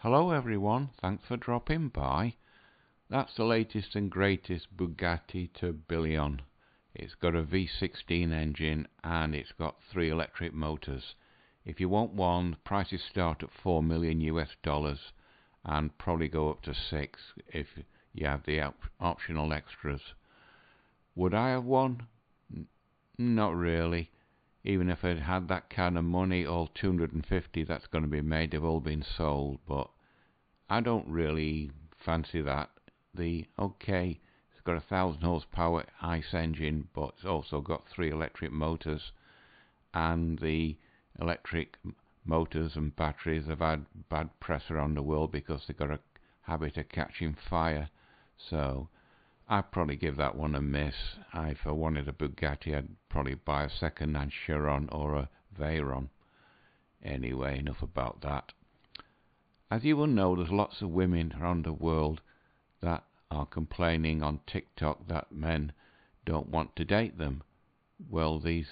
Hello everyone, thanks for dropping by. That's the latest and greatest Bugatti Tourbillon. It's got a V16 engine and it's got 3 electric motors. If you want one, prices start at $4 million and probably go up to 6 if you have the optional extras. Would I have one? Not really. Even if I'd had that kind of money, all 250 that's going to be made, they've all been sold, but I don't really fancy that. Okay, it's got 1,000 horsepower ICE engine, but it's also got 3 electric motors, and the electric motors and batteries have had bad press around the world because they've got a habit of catching fire, so I'd probably give that one a miss. If I wanted a Bugatti, I'd probably buy a second-hand Chiron or a Veyron. Anyway, enough about that. As you will know, there's lots of women around the world that are complaining on TikTok that men don't want to date them. Well, these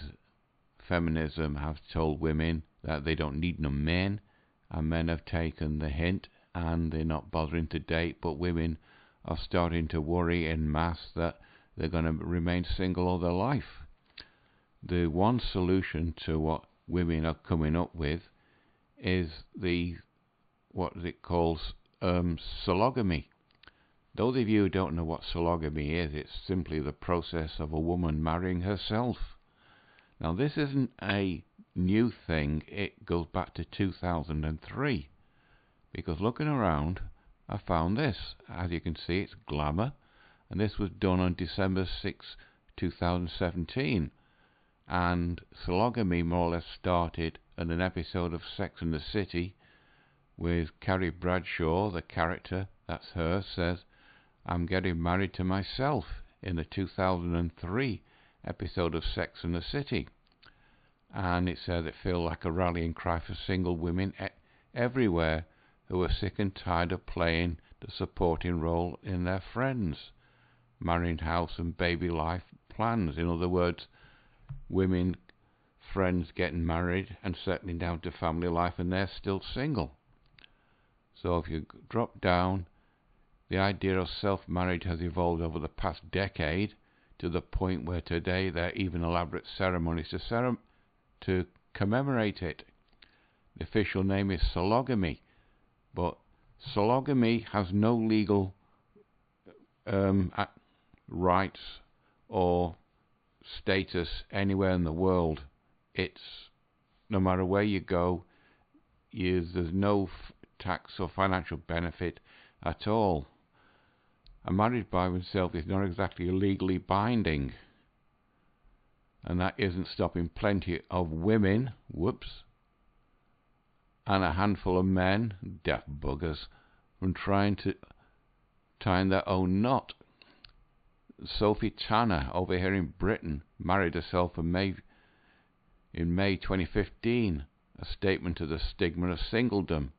feminism have told women that they don't need no men, and men have taken the hint and they're not bothering to date, but women are starting to worry en masse that they're going to remain single all their life. The one solution to what women are coming up with is what it calls sologamy. Those of you who don't know what sologamy is, it's simply the process of a woman marrying herself. Now this isn't a new thing, it goes back to 2003, because looking around I found this. As you can see, it's Glamour, and this was done on December 6, 2017, and sologamy more or less started in an episode of Sex and the City with Carrie Bradshaw, the character, that's her, says, "I'm getting married to myself," in the 2003 episode of Sex and the City. And it says it feels like a rallying cry for single women everywhere who are sick and tired of playing the supporting role in their friends' marrying, house and baby life plans. In other words, women friends getting married and settling down to family life and they're still single. So if you drop down, the idea of self-marriage has evolved over the past decade to the point where today there are even elaborate ceremonies to commemorate it. The official name is sologamy, but sologamy has no legal rights or status anywhere in the world. It's no matter where you go, there's no tax or financial benefit at all. A marriage by oneself is not exactly legally binding, and that isn't stopping plenty of women, and a handful of men, deaf buggers, from trying to tie their own knot. Sophie Tanner over here in Britain married herself in May 2015, a statement to the stigma of singledom,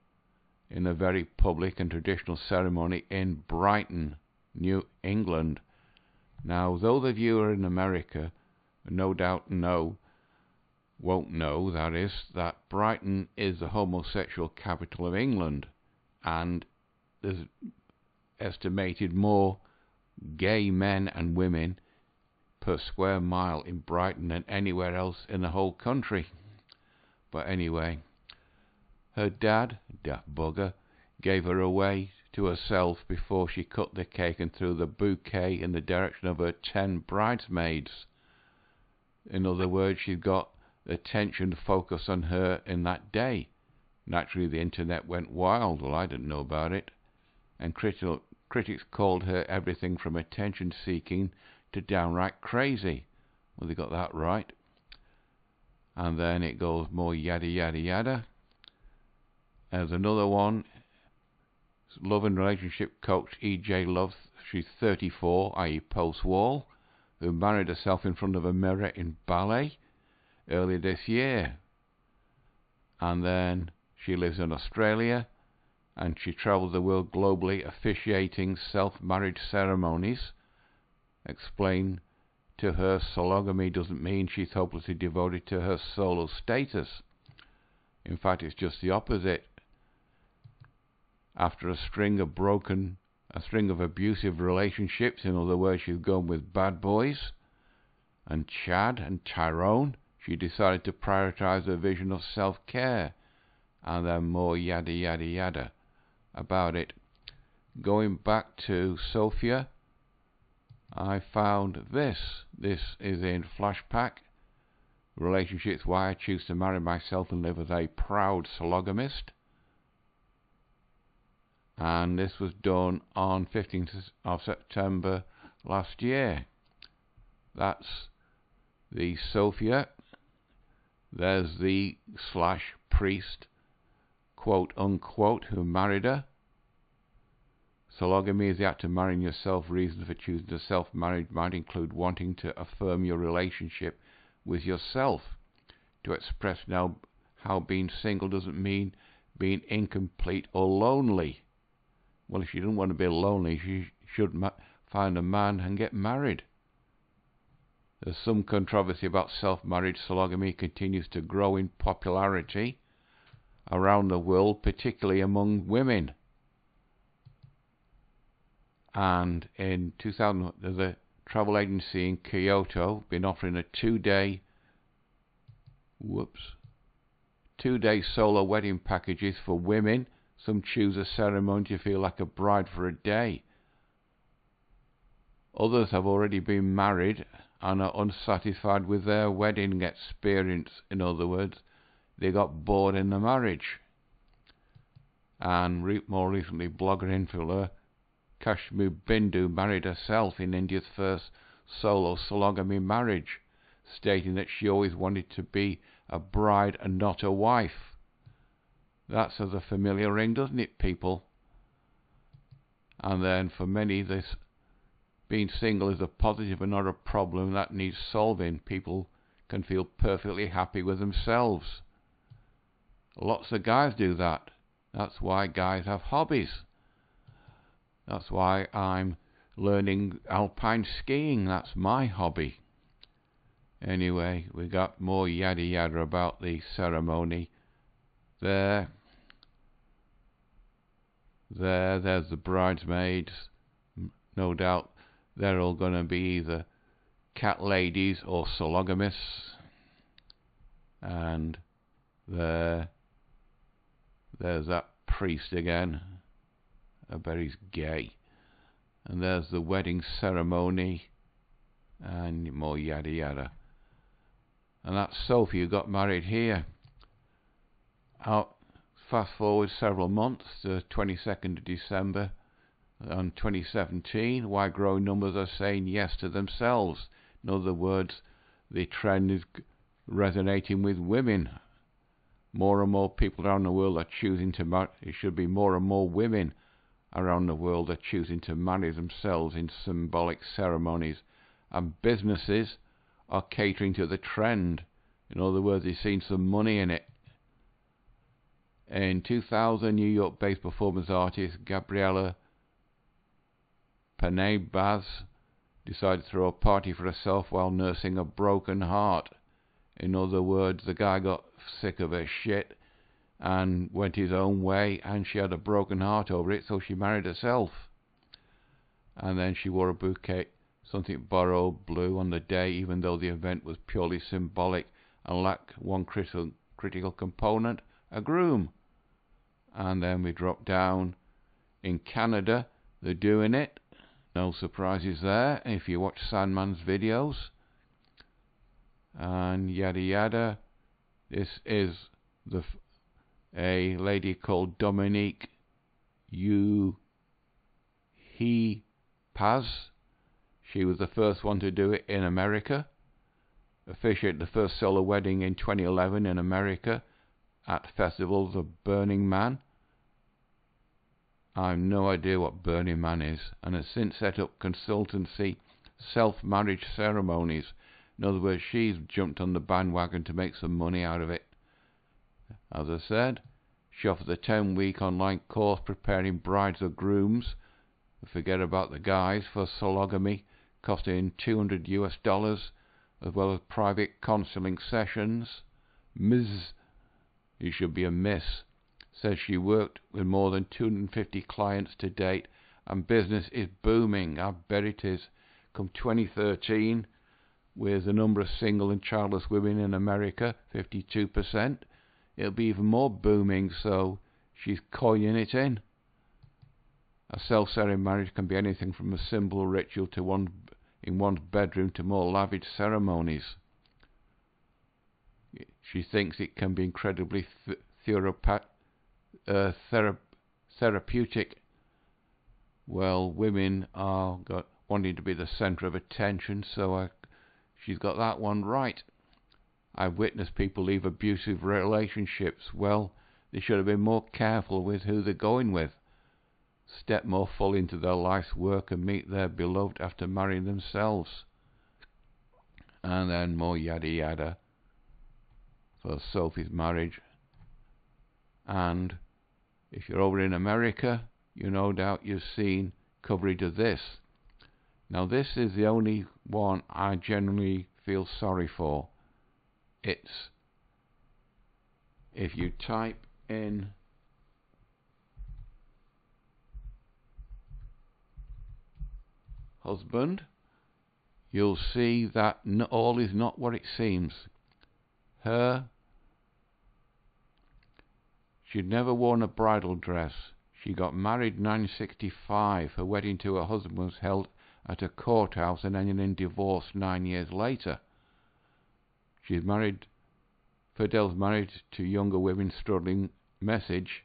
in a very public and traditional ceremony in Brighton, New England. Now, those of you who are in America no doubt won't know, that is, that Brighton is the homosexual capital of England, and there's estimated more gay men and women per square mile in Brighton than anywhere else in the whole country. But anyway, her dad, that bugger, gave her away to herself before she cut the cake and threw the bouquet in the direction of her 10 bridesmaids. In other words, she got attention focused on her in that day. Naturally, the internet went wild. Well, I didn't know about it. And critics called her everything from attention-seeking to downright crazy. Well, they got that right. And then it goes more yada yada yada. There's another one. Love and relationship coach E.J. Love. She's 34, i.e. post-war, who married herself in front of a mirror in ballet earlier this year. And then she lives in Australia, and she travels the world globally officiating self-marriage ceremonies. Explain to her sologamy doesn't mean she's hopelessly devoted to her solo status. In fact, it's just the opposite. after a string of abusive relationships. In other words, she's gone with bad boys and Chad and Tyrone. She decided to prioritize her vision of self-care, and then more yada yada yada about it. Going back to Sophia, I found this. This is in Flashpack, Relationships, Why I Choose to Marry Myself and Live as a Proud Sologamist. And this was done on 15th of September last year. That's the Sophia. There's the / priest, quote unquote, who married her. Sologamy is the act of marrying yourself. Reasons for choosing to self-marriage might include wanting to affirm your relationship with yourself. To express now how being single doesn't mean being incomplete or lonely. Well, if she doesn't want to be lonely, she should find a man and get married. There's some controversy about self-marriage. Sologamy continues to grow in popularity around the world, particularly among women. And in 2000, there's a travel agency in Kyoto been offering a two-day solo wedding packages for women. Some choose a ceremony to feel like a bride for a day. Others have already been married and are unsatisfied with their wedding experience. In other words, they got bored in the marriage. And more recently, blogger influencer Kashmir Bindu married herself in India's first solo sologamy marriage, stating that she always wanted to be a bride and not a wife. That has a familiar ring, doesn't it, people? And then for many, this being single is a positive and not a problem that needs solving. People can feel perfectly happy with themselves. Lots of guys do that. That's why guys have hobbies. That's why I'm learning alpine skiing. That's my hobby. Anyway, we got more yada yada about the ceremony. There's the bridesmaids. No doubt they're all going to be either cat ladies or sologamists. And there's that priest again. I bet he's gay. And there's the wedding ceremony and more yada yada. And that's Sophie who got married here. Fast forward several months to 22nd of December on 2017, why growing numbers are saying yes to themselves. In other words, the trend is resonating with women. More and more people around the world are choosing to marry. It should be more and more women around the world are choosing to marry themselves in symbolic ceremonies, and businesses are catering to the trend. In other words, they've seen some money in it. In 2000, New York-based performance artist Gabriella Penebas decided to throw a party for herself while nursing a broken heart. In other words, the guy got sick of her shit and went his own way, and she had a broken heart over it, so she married herself. And then she wore a bouquet, something borrowed blue, on the day, even though the event was purely symbolic and lacked one critical component, a groom. And then we drop down. In Canada, they're doing it. No surprises there if you watch Sandman's videos. And yada yada. This is a lady called Dominique Paz. She was the first one to do it in America. Officiated the first solo wedding in 2011 in America at festivals of Burning Man. I have no idea what Burning Man is, and has since set up consultancy self-marriage ceremonies. In other words, she's jumped on the bandwagon to make some money out of it. As I said, she offers a 10-week online course preparing brides or grooms, forget about the guys, for sologamy, costing $200 as well as private counseling sessions. You should be a miss. says she worked with more than 250 clients to date, and business is booming. I bet it is. Come 2013, with the number of single and childless women in America, 52%, it'll be even more booming, so she's coining it in. A self-ceremony marriage can be anything from a simple ritual to in one's bedroom to more lavish ceremonies. She thinks it can be incredibly therapeutic. Well, women are wanting to be the centre of attention, so she's got that one right. I've witnessed people leave abusive relationships. Well, they should have been more careful with who they're going with. Step more fully into their life's work and meet their beloved after marrying themselves. And then more yada yada for Sophie's marriage. And if you're over in America, you no doubt you've seen coverage of this. Now this is the only one I genuinely feel sorry for. It's, if you type in husband, you'll see that all is not what it seems. She'd never worn a bridal dress. She got married in 1965. Her wedding to her husband was held at a courthouse and ended in divorce 9 years later. She's married. Fidel's married to younger women struggling. Message: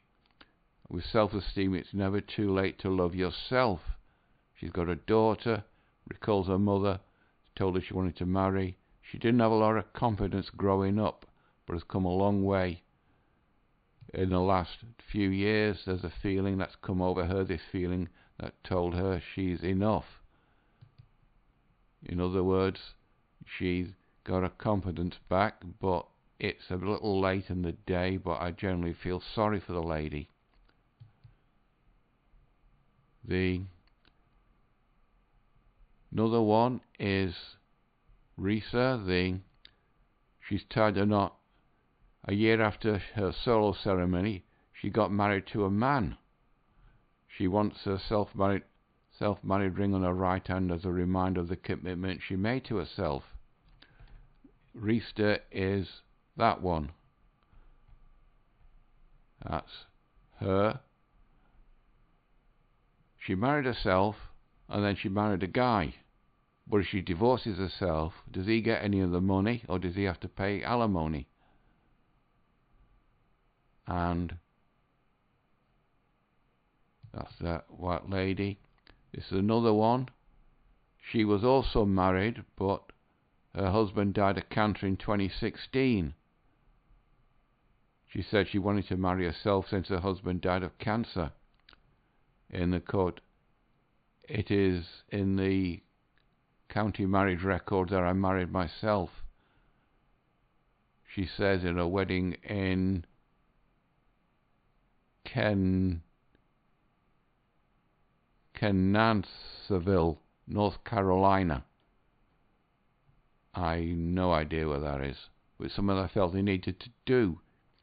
with self-esteem, it's never too late to love yourself. She's got a daughter. Recalls her mother told her she wanted to marry. She didn't have a lot of confidence growing up, but has come a long way. In the last few years, there's a feeling that's come over her, this feeling that told her she's enough. In other words, she's got her confidence back, but it's a little late in the day, but I generally feel sorry for the lady. Another one is Risa. She's tied a knot. A year after her solo ceremony, she got married to a man. She wants her self-married ring on her right hand as a reminder of the commitment she made to herself. Risa is that one. That's her. She married herself, and then she married a guy. But if she divorces herself, does he get any of the money, or does he have to pay alimony? And that's that white lady. This is another one. She was also married, but her husband died of cancer in 2016. She said she wanted to marry herself since her husband died of cancer. In the court, it is in the county marriage record that I married myself. She says in her wedding in Kennansville, North Carolina. I no idea where that is, but it's something I felt I needed to do.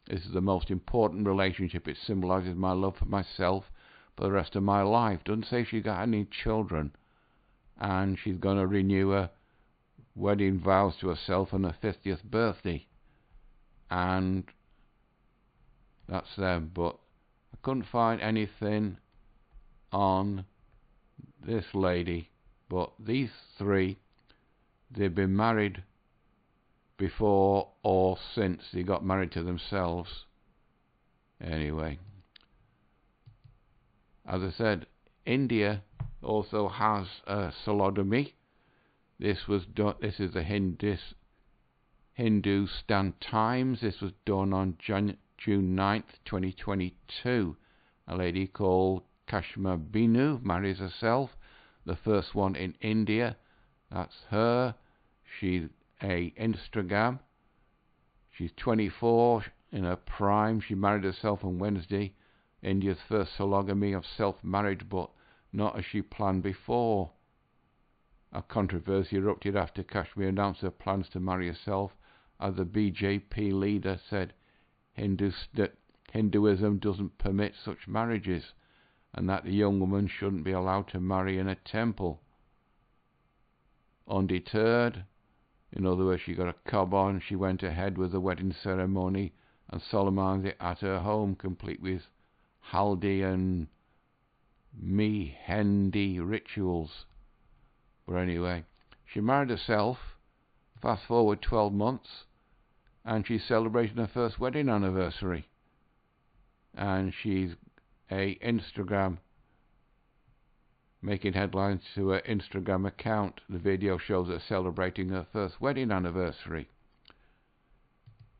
This is the most important relationship. It symbolises my love for myself for the rest of my life. Doesn't say she got any children, and she's going to renew her wedding vows to herself on her 50th birthday, and that's them. But I couldn't find anything on this lady. But these three, they've been married before or since they got married to themselves. Anyway, as I said, India also has a sodomy. This is the Hindustan Times. This was done on June 9th, 2022. A lady called Kashmir Binu marries herself. The first one in India. That's her. She's a Instagram. She's 24, in her prime. She married herself on Wednesday. India's first sologamy of self-marriage, but not as she planned before. A controversy erupted after Kashmir announced her plans to marry herself, as the BJP leader said Hinduism doesn't permit such marriages, and that the young woman shouldn't be allowed to marry in a temple. Undeterred, in other words, she got a cob on, she went ahead with the wedding ceremony and solemnized it at her home, complete with haldi and mehendi rituals. But anyway, she married herself. Fast forward 12 months, and she's celebrating her first wedding anniversary. And she's a Instagram, making headlines to her Instagram account. The video shows her celebrating her first wedding anniversary.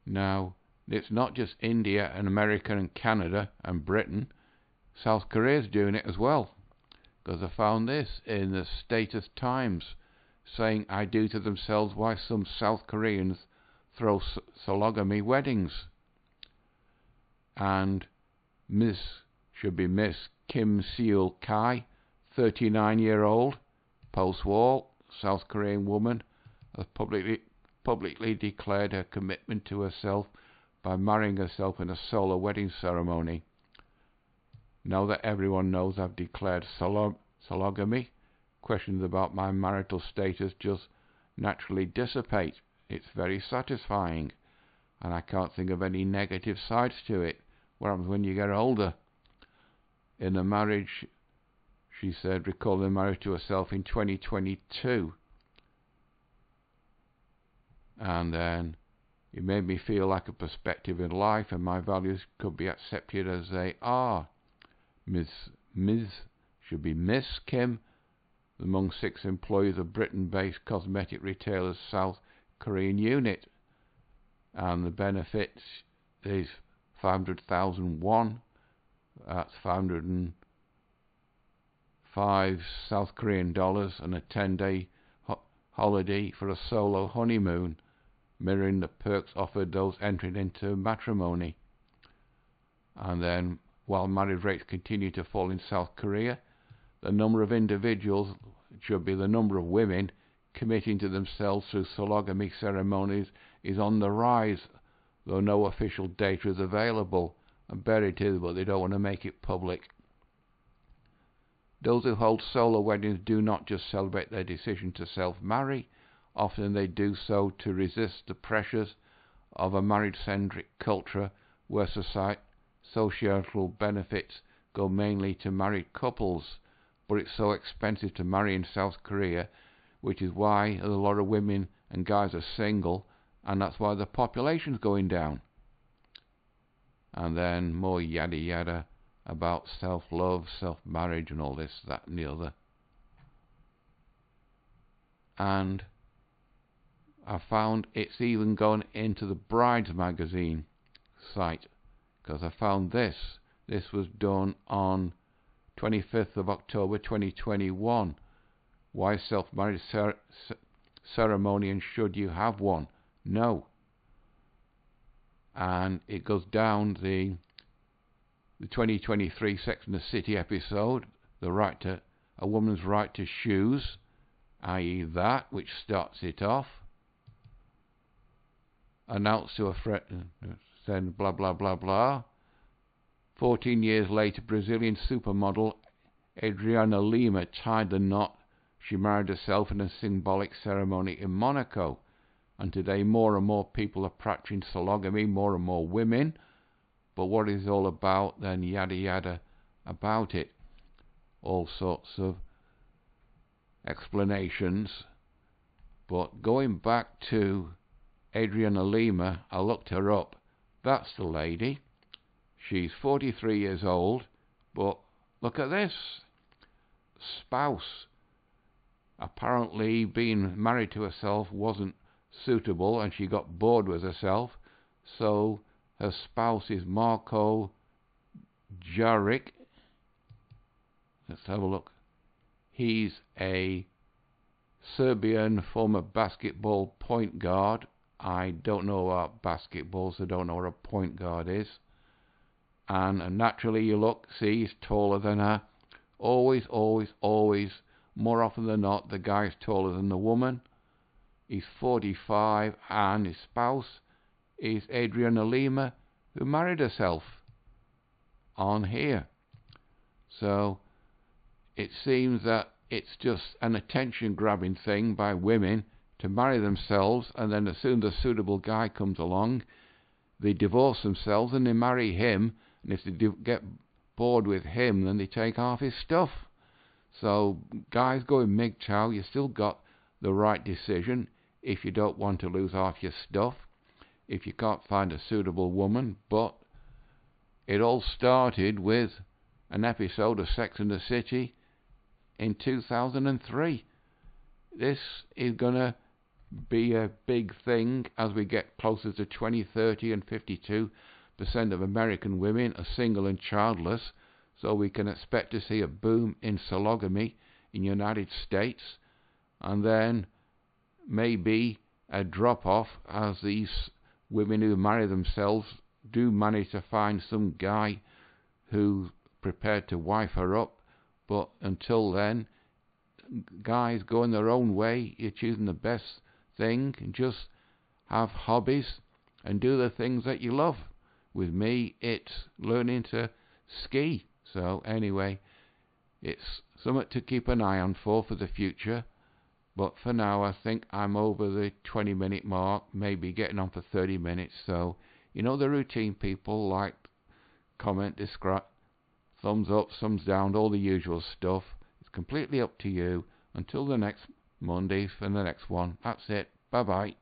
Now, it's not just India and America and Canada and Britain. South Korea's doing it as well. Because I found this in the Status Times, saying I do to themselves why some South Koreans throw sologamy weddings. And should be Miss Kim Seul-kai, 39-year-old, post-war South Korean woman, has publicly declared her commitment to herself by marrying herself in a solo wedding ceremony. Now that everyone knows I've declared sologamy, questions about my marital status just naturally dissipate. It's very satisfying, and I can't think of any negative sides to it. What happens when you get older? In a marriage, she said, recalling marriage to herself in 2022. And then, it made me feel like a perspective in life, and my values could be accepted as they are. Should be Miss Kim, among 6 employees of Britain-based cosmetic retailer's South Korean unit. And the benefits is 500,000 won. That's 505 South Korean dollars, and a 10-day holiday for a solo honeymoon, mirroring the perks offered those entering into matrimony. And then, while marriage rates continue to fall in South Korea, the number of individuals, it should be the number of women, committing to themselves through sologamy ceremonies is on the rise, though no official data is available. I bet it is, but they don't want to make it public. Those who hold solo weddings do not just celebrate their decision to self-marry. Often they do so to resist the pressures of a marriage-centric culture where societal benefits go mainly to married couples. But it's so expensive to marry in South Korea, which is why a lot of women and guys are single, and that's why the population's going down. And then more yada yada about self-love, self-marriage and all this, that and the other. And I found it's even gone into the Brides magazine site, because I found this. This was done on 25th of October 2021. Why self-marriage ceremony, and should you have one? No. And it goes down the 2023 Sex and the City episode, a woman's right to shoes, i.e. that which starts it off. Announced to a friend, said blah blah blah blah. 14 years later, Brazilian supermodel Adriana Lima tied the knot. She married herself in a symbolic ceremony in Monaco. And today more and more people are practicing sologamy, more and more women. But what is it all about then? Yada yada about it. All sorts of explanations. But going back to Adriana Lima, I looked her up. That's the lady. She's 43 years old. But look at this. Spouse. Apparently being married to herself wasn't suitable, and she got bored with herself, so her spouse is Marko Jaric. Let's have a look. He's a Serbian former basketball point guard. I don't know about basketball, so I don't know what a point guard is. And naturally you look, see, he's taller than her. Always, more often than not, the guy's taller than the woman. He's 45, and his spouse is Adriana Lima, who married herself. on here. So it seems that it's just an attention-grabbing thing by women to marry themselves, and then as soon as a suitable guy comes along, they divorce themselves and they marry him, and if they get bored with him, then they take half his stuff. So guys going MGTOW, you still got the right decision if you don't want to lose half your stuff, if you can't find a suitable woman. But it all started with an episode of Sex and the City in 2003. This is going to be a big thing as we get closer to 2030, and 52% of American women are single and childless. So we can expect to see a boom in sologamy in the United States, and then maybe a drop-off as these women who marry themselves do manage to find some guy who's prepared to wife her up. But until then, guys going their own way. You're choosing the best thing, and just have hobbies and do the things that you love. With me, it's learning to ski. So anyway, it's something to keep an eye on for the future. But for now, I think I'm over the 20-minute mark, maybe getting on for 30 minutes. So, you know the routine, people. Like, comment, describe, thumbs up, thumbs down, all the usual stuff. It's completely up to you. Until the next Monday for the next one. That's it. Bye-bye.